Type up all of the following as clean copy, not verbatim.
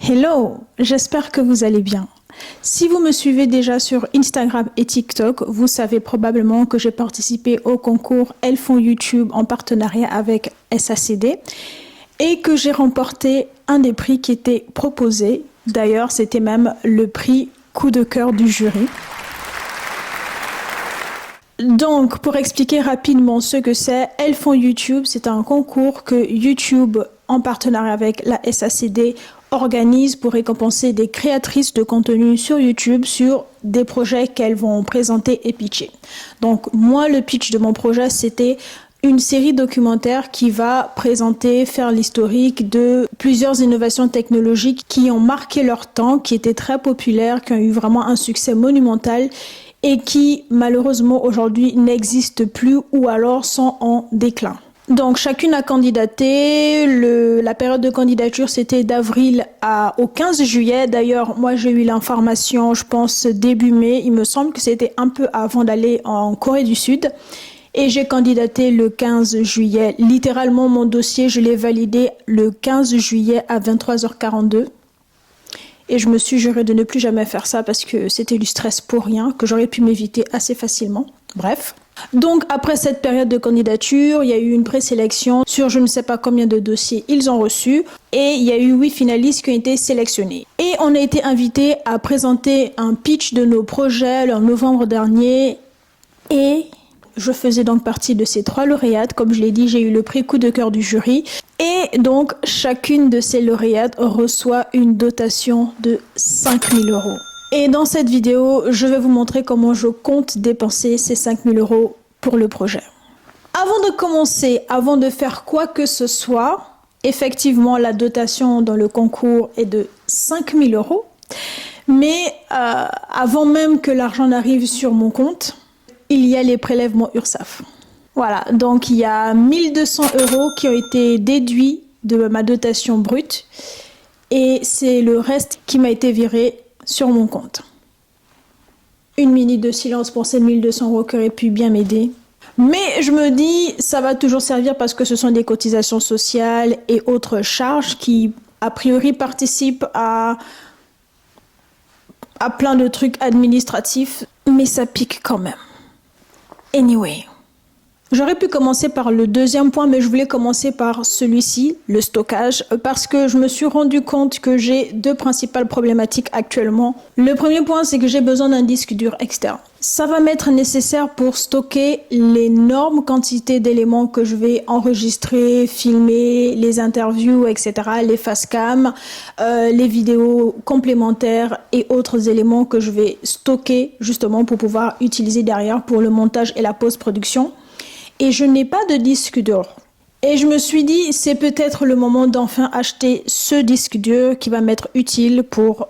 Hello, j'espère que vous allez bien. Si vous me suivez déjà sur Instagram et TikTok, vous savez probablement que j'ai participé au concours Elles font YouTube en partenariat avec SACD et que j'ai remporté un des prix qui était proposé. D'ailleurs, c'était même le prix coup de cœur du jury. Donc, pour expliquer rapidement ce que c'est, Elles font YouTube, c'est un concours que YouTube, en partenariat avec la SACD, organise pour récompenser des créatrices de contenu sur YouTube sur des projets qu'elles vont présenter et pitcher. Donc, moi, le pitch de mon projet, c'était une série documentaire qui va présenter, faire l'historique de plusieurs innovations technologiques qui ont marqué leur temps, qui étaient très populaires, qui ont eu vraiment un succès monumental et qui malheureusement aujourd'hui n'existent plus ou alors sont en déclin. Donc chacune a candidaté, la période de candidature c'était d'avril au 15 juillet. D'ailleurs moi j'ai eu l'information je pense début mai, il me semble que c'était un peu avant d'aller en Corée du Sud. Et j'ai candidaté le 15 juillet. Littéralement mon dossier je l'ai validé le 15 juillet à 23h42. Et je me suis juré de ne plus jamais faire ça parce que c'était du stress pour rien, que j'aurais pu m'éviter assez facilement. Bref. Donc après cette période de candidature, il y a eu une présélection sur je ne sais pas combien de dossiers ils ont reçus. Et il y a eu 8 finalistes qui ont été sélectionnés. Et on a été invités à présenter un pitch de nos projets en novembre dernier. Et je faisais donc partie de ces 3 lauréates. Comme je l'ai dit, j'ai eu le prix coup de cœur du jury. Et donc, chacune de ces lauréates reçoit une dotation de 5 000 €. Et dans cette vidéo, je vais vous montrer comment je compte dépenser ces 5 000 € pour le projet. Avant de commencer, avant de faire quoi que ce soit, effectivement, la dotation dans le concours est de 5 000 €. Mais avant même que l'argent n'arrive sur mon compte, il y a les prélèvements URSSAF. Voilà, donc il y a 1 200 € qui ont été déduits de ma dotation brute et c'est le reste qui m'a été viré sur mon compte. Une minute de silence pour ces 1 200 € qui auraient pu bien m'aider. Mais je me dis, ça va toujours servir parce que ce sont des cotisations sociales et autres charges qui, a priori, participent à plein de trucs administratifs, mais ça pique quand même. Anyway, j'aurais pu commencer par le deuxième point, mais je voulais commencer par celui-ci, le stockage, parce que je me suis rendu compte que j'ai 2 principales problématiques actuellement. Le premier point, c'est que j'ai besoin d'un disque dur externe. Ça va m'être nécessaire pour stocker l'énorme quantité d'éléments que je vais enregistrer, filmer, les interviews, etc., les facecam, les vidéos complémentaires et autres éléments que je vais stocker justement pour pouvoir utiliser derrière pour le montage et la post-production. Et je n'ai pas de disque dur. Et je me suis dit, c'est peut-être le moment d'enfin acheter ce disque dur qui va m'être utile pour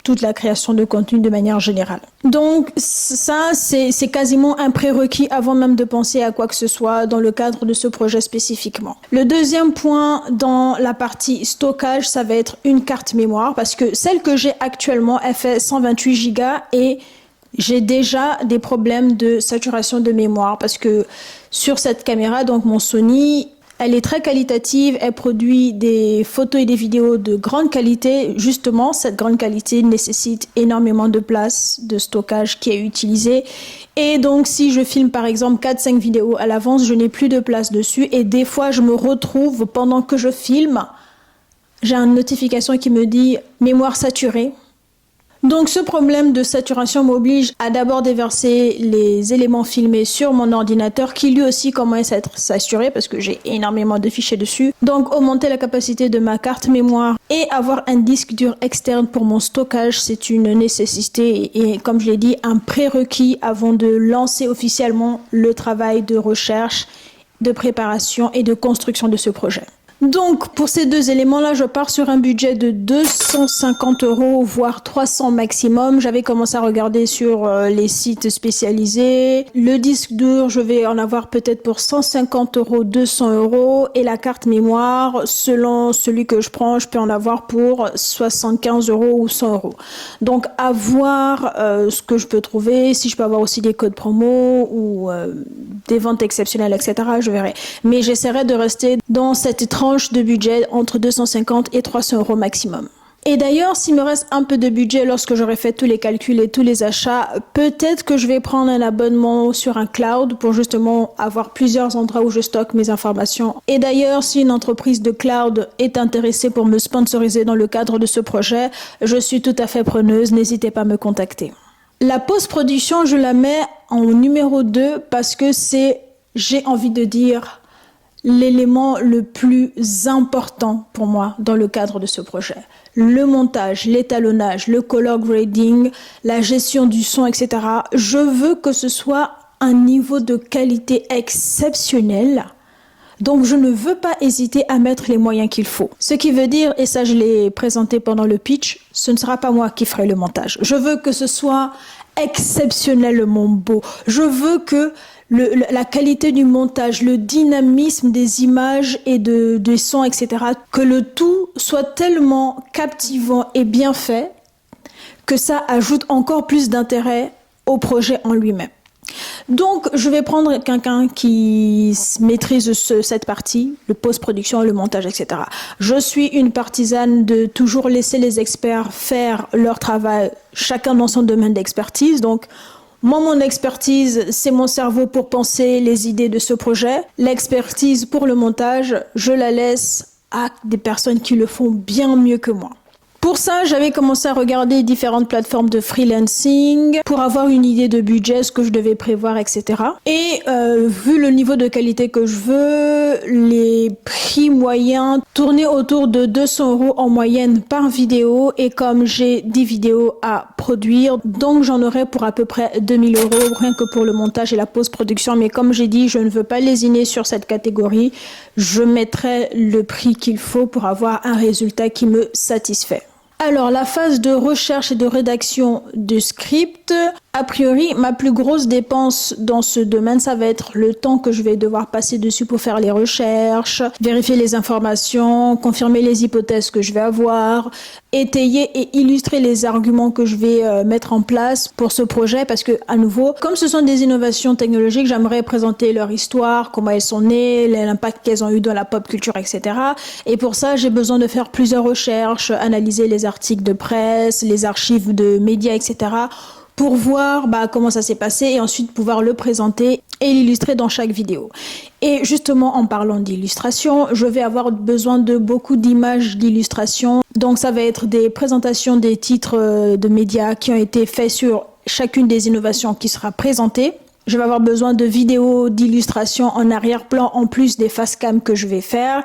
toute la création de contenu de manière générale. Donc ça, c'est quasiment un prérequis avant même de penser à quoi que ce soit dans le cadre de ce projet spécifiquement. Le deuxième point dans la partie stockage, ça va être une carte mémoire parce que celle que j'ai actuellement, elle fait 128 Go et j'ai déjà des problèmes de saturation de mémoire parce que sur cette caméra, donc mon Sony, elle est très qualitative, elle produit des photos et des vidéos de grande qualité. Justement, cette grande qualité nécessite énormément de place de stockage qui est utilisée. Et donc, si je filme par exemple 4-5 vidéos à l'avance, je n'ai plus de place dessus. Et des fois, je me retrouve pendant que je filme, j'ai une notification qui me dit « mémoire saturée ». Donc ce problème de saturation m'oblige à d'abord déverser les éléments filmés sur mon ordinateur qui lui aussi commence à être saturé parce que j'ai énormément de fichiers dessus. Donc augmenter la capacité de ma carte mémoire et avoir un disque dur externe pour mon stockage, c'est une nécessité et comme je l'ai dit, un prérequis avant de lancer officiellement le travail de recherche, de préparation et de construction de ce projet. Donc, pour ces 2 éléments-là, je pars sur un budget de 250 €, voire 300 maximum. J'avais commencé à regarder sur les sites spécialisés. Le disque dur, je vais en avoir peut-être pour 150 €, 200 €. Et la carte mémoire, selon celui que je prends, je peux en avoir pour 75 € ou 100 €. Donc, à voir ce que je peux trouver. Si je peux avoir aussi des codes promo ou des ventes exceptionnelles, etc., je verrai. Mais j'essaierai de rester dans cette tranche de budget entre 250 et 300 € maximum. Et d'ailleurs, s'il me reste un peu de budget lorsque j'aurai fait tous les calculs et tous les achats, peut-être que je vais prendre un abonnement sur un cloud pour justement avoir plusieurs endroits où je stocke mes informations. Et d'ailleurs, si une entreprise de cloud est intéressée pour me sponsoriser dans le cadre de ce projet, je suis tout à fait preneuse, n'hésitez pas à me contacter. La post-production, je la mets en numéro 2 parce que c'est, j'ai envie de dire, l'élément le plus important pour moi dans le cadre de ce projet. Le montage, l'étalonnage, le color grading, la gestion du son, etc. Je veux que ce soit un niveau de qualité exceptionnel. Donc, je ne veux pas hésiter à mettre les moyens qu'il faut. Ce qui veut dire, et ça je l'ai présenté pendant le pitch, ce ne sera pas moi qui ferai le montage. Je veux que ce soit exceptionnellement beau. Je veux que la qualité du montage, le dynamisme des images et des sons, etc., que le tout soit tellement captivant et bien fait que ça ajoute encore plus d'intérêt au projet en lui-même. Donc, je vais prendre quelqu'un qui maîtrise cette partie, le post-production, le montage, etc. Je suis une partisane de toujours laisser les experts faire leur travail, chacun dans son domaine d'expertise. Donc, moi, mon expertise, c'est mon cerveau pour penser les idées de ce projet. L'expertise pour le montage, je la laisse à des personnes qui le font bien mieux que moi. Pour ça, j'avais commencé à regarder différentes plateformes de freelancing pour avoir une idée de budget, ce que je devais prévoir, etc. Et vu le niveau de qualité que je veux, les prix moyens tournaient autour de 200 € en moyenne par vidéo. Et comme j'ai 10 vidéos à produire, donc j'en aurai pour à peu près 2000 € rien que pour le montage et la post-production. Mais comme j'ai dit, je ne veux pas lésiner sur cette catégorie. Je mettrai le prix qu'il faut pour avoir un résultat qui me satisfait. Alors, la phase de recherche et de rédaction du script, a priori, ma plus grosse dépense dans ce domaine, ça va être le temps que je vais devoir passer dessus pour faire les recherches, vérifier les informations, confirmer les hypothèses que je vais avoir, étayer et illustrer les arguments que je vais mettre en place pour ce projet parce que, à nouveau, comme ce sont des innovations technologiques, j'aimerais présenter leur histoire, comment elles sont nées, l'impact qu'elles ont eu dans la pop culture, etc. Et pour ça, j'ai besoin de faire plusieurs recherches, analyser les articles de presse, les archives de médias, etc. pour voir comment ça s'est passé et ensuite pouvoir le présenter et l'illustrer dans chaque vidéo. Et justement, en parlant d'illustration, je vais avoir besoin de beaucoup d'images d'illustration. Donc, ça va être des présentations des titres de médias qui ont été faits sur chacune des innovations qui sera présentée. Je vais avoir besoin de vidéos d'illustration en arrière-plan en plus des facecam que je vais faire.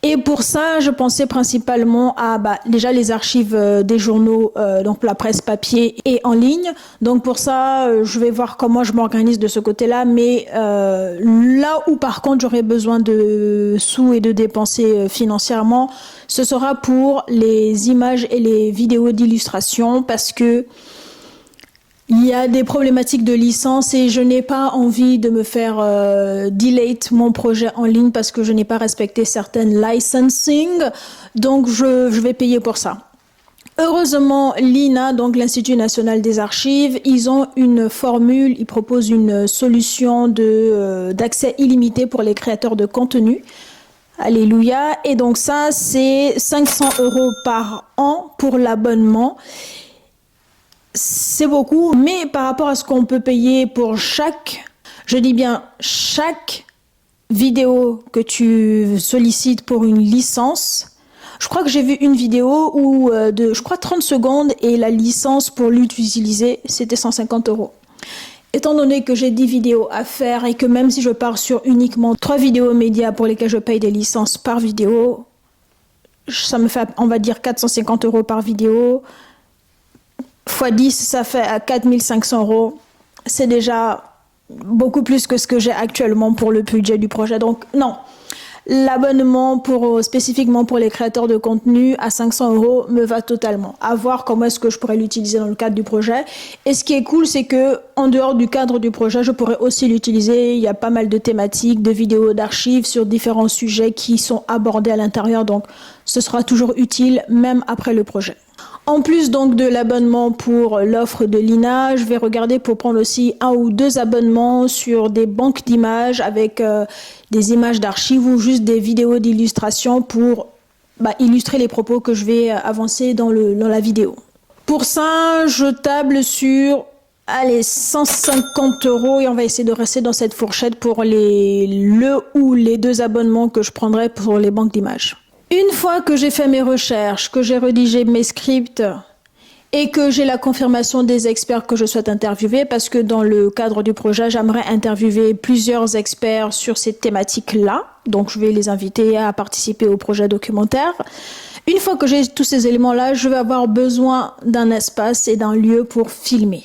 Et pour ça, je pensais principalement à déjà les archives des journaux, donc la presse papier et en ligne. Donc pour ça, je vais voir comment je m'organise de ce côté-là. Mais là où par contre j'aurai besoin de sous et de dépenser financièrement, ce sera pour les images et les vidéos d'illustration parce que il y a des problématiques de licence et je n'ai pas envie de me faire delete mon projet en ligne parce que je n'ai pas respecté certaines licensing. Donc, je vais payer pour ça. Heureusement, l'INA, donc l'Institut national des archives, ils ont une formule, ils proposent une solution d'accès illimité pour les créateurs de contenu. Alléluia. Et donc ça, c'est 500 € par an pour l'abonnement. C'est beaucoup, mais par rapport à ce qu'on peut payer pour chaque vidéo que tu sollicites pour une licence, je crois que j'ai vu une vidéo où de 30 secondes et la licence pour l'utiliser, c'était 150 €. Étant donné que j'ai 10 vidéos à faire et que même si je pars sur uniquement 3 vidéos médias pour lesquelles je paye des licences par vidéo, ça me fait, on va dire, 450 € par vidéo. X 10, ça fait à 4500 €. C'est déjà beaucoup plus que ce que j'ai actuellement pour le budget du projet. Donc, non. L'abonnement spécifiquement pour les créateurs de contenu à 500 € me va totalement. À voir comment est-ce que je pourrais l'utiliser dans le cadre du projet. Et ce qui est cool, c'est que en dehors du cadre du projet, je pourrais aussi l'utiliser. Il y a pas mal de thématiques, de vidéos, d'archives sur différents sujets qui sont abordés à l'intérieur. Donc, ce sera toujours utile, même après le projet. En plus donc de l'abonnement pour l'offre de l'INA, je vais regarder pour prendre aussi 1 ou 2 abonnements sur des banques d'images avec des images d'archives ou juste des vidéos d'illustration pour illustrer les propos que je vais avancer dans la vidéo. Pour ça, je table sur 150 € et on va essayer de rester dans cette fourchette pour les 2 abonnements que je prendrai pour les banques d'images. Une fois que j'ai fait mes recherches, que j'ai rédigé mes scripts et que j'ai la confirmation des experts que je souhaite interviewer, parce que dans le cadre du projet, j'aimerais interviewer plusieurs experts sur ces thématiques-là. Donc, je vais les inviter à participer au projet documentaire. Une fois que j'ai tous ces éléments-là, je vais avoir besoin d'un espace et d'un lieu pour filmer.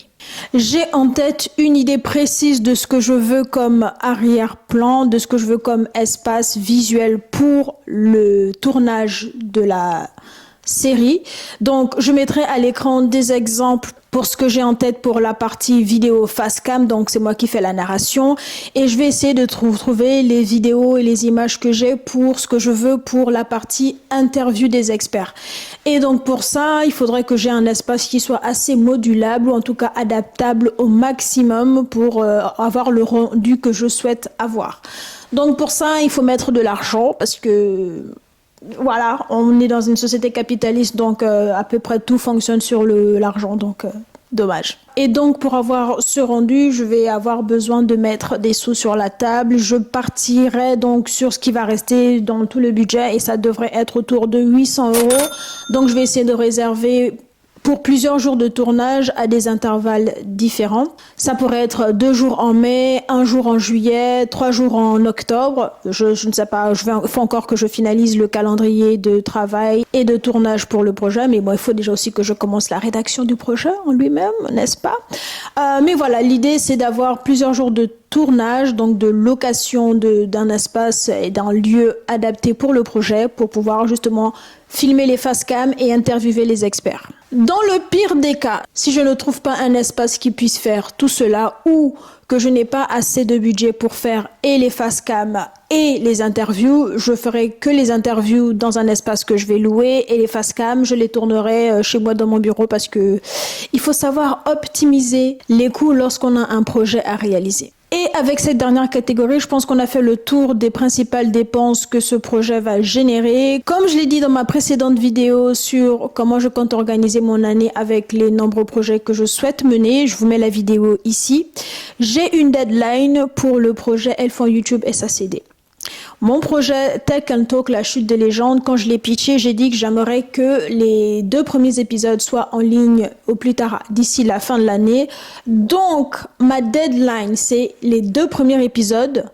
J'ai en tête une idée précise de ce que je veux comme arrière-plan, de ce que je veux comme espace visuel pour le tournage de la série. Donc, je mettrai à l'écran des exemples pour ce que j'ai en tête pour la partie vidéo face cam. Donc, c'est moi qui fais la narration. Et je vais essayer de trouver les vidéos et les images que j'ai pour ce que je veux pour la partie interview des experts. Et donc, pour ça, il faudrait que j'ai un espace qui soit assez modulable ou en tout cas adaptable au maximum pour avoir le rendu que je souhaite avoir. Donc, pour ça, il faut mettre de l'argent parce que voilà, on est dans une société capitaliste, donc à peu près tout fonctionne sur l'argent, donc dommage. Et donc pour avoir ce rendu, je vais avoir besoin de mettre des sous sur la table. Je partirai donc sur ce qui va rester dans tout le budget et ça devrait être autour de 800 €. Donc je vais essayer de réserver pour plusieurs jours de tournage à des intervalles différents. Ça pourrait être 2 jours en mai, 1 jour en juillet, 3 jours en octobre. Je ne sais pas, il faut encore que je finalise le calendrier de travail et de tournage pour le projet. Mais bon, il faut déjà aussi que je commence la rédaction du projet en lui-même, n'est-ce pas? Mais voilà, l'idée c'est d'avoir plusieurs jours de tournage, donc de location d'un espace et d'un lieu adapté pour le projet pour pouvoir justement filmer les face cam et interviewer les experts. Dans le pire des cas, si je ne trouve pas un espace qui puisse faire tout cela ou que je n'ai pas assez de budget pour faire et les face cam et les interviews, je ferai que les interviews dans un espace que je vais louer et les face cam, je les tournerai chez moi dans mon bureau parce que il faut savoir optimiser les coûts lorsqu'on a un projet à réaliser. Et avec cette dernière catégorie, je pense qu'on a fait le tour des principales dépenses que ce projet va générer. Comme je l'ai dit dans ma précédente vidéo sur comment je compte organiser mon année avec les nombreux projets que je souhaite mener, je vous mets la vidéo ici. J'ai une deadline pour le projet Elefant YouTube SACD. Mon projet Tech and Talk, la chute des légendes, quand je l'ai pitché, j'ai dit que j'aimerais que les 2 premiers épisodes soient en ligne au plus tard d'ici la fin de l'année. Donc, ma deadline, c'est les 2 premiers épisodes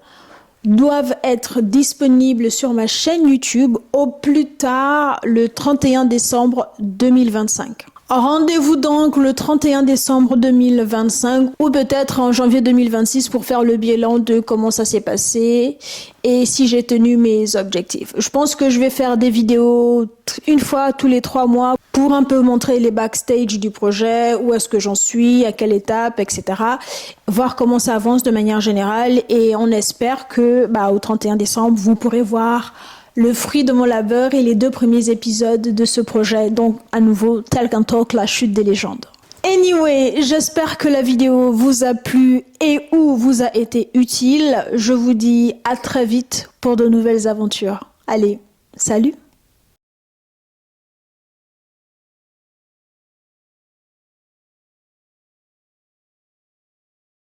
doivent être disponibles sur ma chaîne YouTube au plus tard le 31 décembre 2025. Rendez-vous donc le 31 décembre 2025 ou peut-être en janvier 2026 pour faire le bilan de comment ça s'est passé et si j'ai tenu mes objectifs. Je pense que je vais faire des vidéos une fois tous les 3 mois pour un peu montrer les backstage du projet, où est-ce que j'en suis, à quelle étape, etc. Voir comment ça avance de manière générale et on espère que au 31 décembre, vous pourrez voir le fruit de mon labeur et les 2 premiers épisodes de ce projet. Donc, à nouveau, Tech and Talk, la chute des légendes. Anyway, j'espère que la vidéo vous a plu et ou vous a été utile. Je vous dis à très vite pour de nouvelles aventures. Allez, salut!